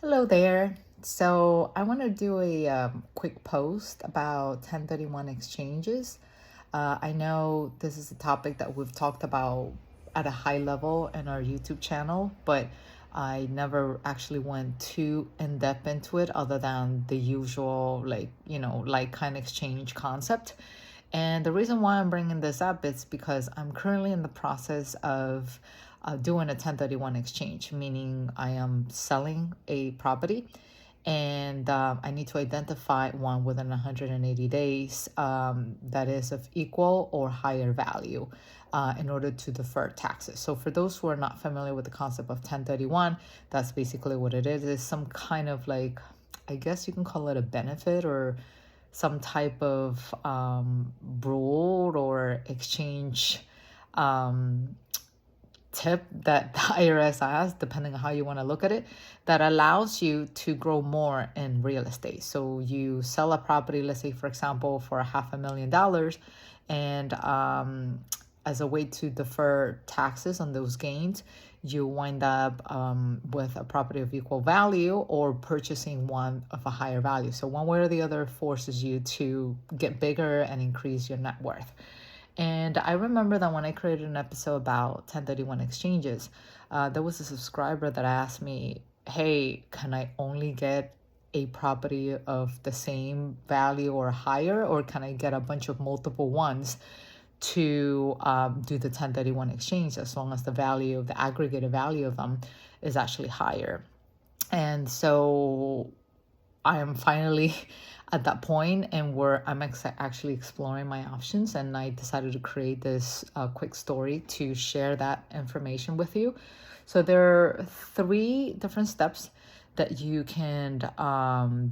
Hello there. So I want to do a quick post about 1031 exchanges. I know this is a topic that we've talked about at a high level in our YouTube channel, but I never actually went too in depth into it other than the usual, like kind exchange concept. And the reason why I'm bringing this up is because I'm currently in the process of doing a 1031 exchange, meaning I am selling a property and I need to identify one within 180 days that is of equal or higher value in order to defer taxes. So, for those who are not familiar with the concept of 1031, that's basically what it is. It's some kind of like, I guess you can call it a benefit or some type of rule or exchange um, tip that the IRS has, depending on how you want to look at it, that allows you to grow more in real estate. So you sell a property, let's say, for example, for $500,000, and as a way to defer taxes on those gains, you wind up with a property of equal value or purchasing one of a higher value. So one way or the other forces you to get bigger and increase your net worth. And I remember that when I created an episode about 1031 exchanges, there was a subscriber that asked me, hey, can I only get a property of the same value or higher, or can I get a bunch of multiple ones to do the 1031 exchange as long as the value of the aggregated value of them is actually higher? And so I am finally at that point and where I'm actually exploring my options, and I decided to create this quick story to share that information with you. So there are three different steps that you can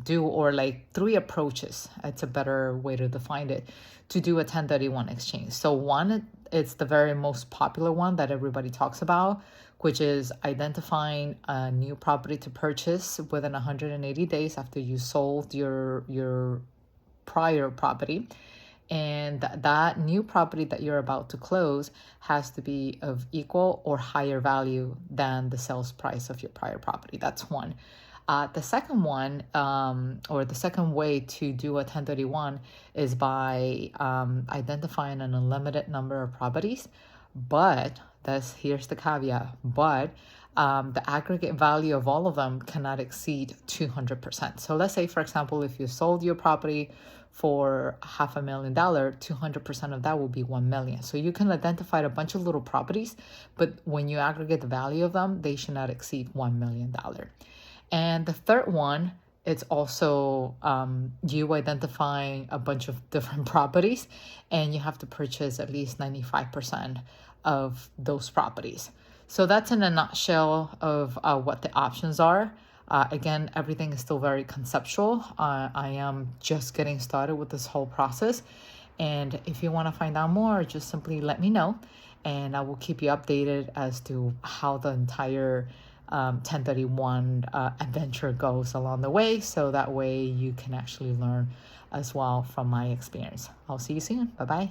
do, or like three approaches. It's a better way to define it, to do a 1031 exchange. So one, it's the very most popular one that everybody talks about, which is identifying a new property to purchase within 180 days after you sold your prior property. And that new property that you're about to close has to be of equal or higher value than the sales price of your prior property. That's one. The second one, or the second way to do a 1031, is by identifying an unlimited number of properties, but here's the caveat, but the aggregate value of all of them cannot exceed 200%. So let's say, for example, if you sold your property for $500,000, 200% of that will be 1 million. So you can identify a bunch of little properties, but when you aggregate the value of them, they should not exceed $1 million. And the third one, it's also you identifying a bunch of different properties, and you have to purchase at least 95% of those properties. So that's in a nutshell of what the options are. Again, everything is still very conceptual. I am just getting started with this whole process. And if you want to find out more, just simply let me know, and I will keep you updated as to how the entire 1031 adventure goes along the way, so that way you can actually learn as well from my experience. I'll see you soon. Bye bye.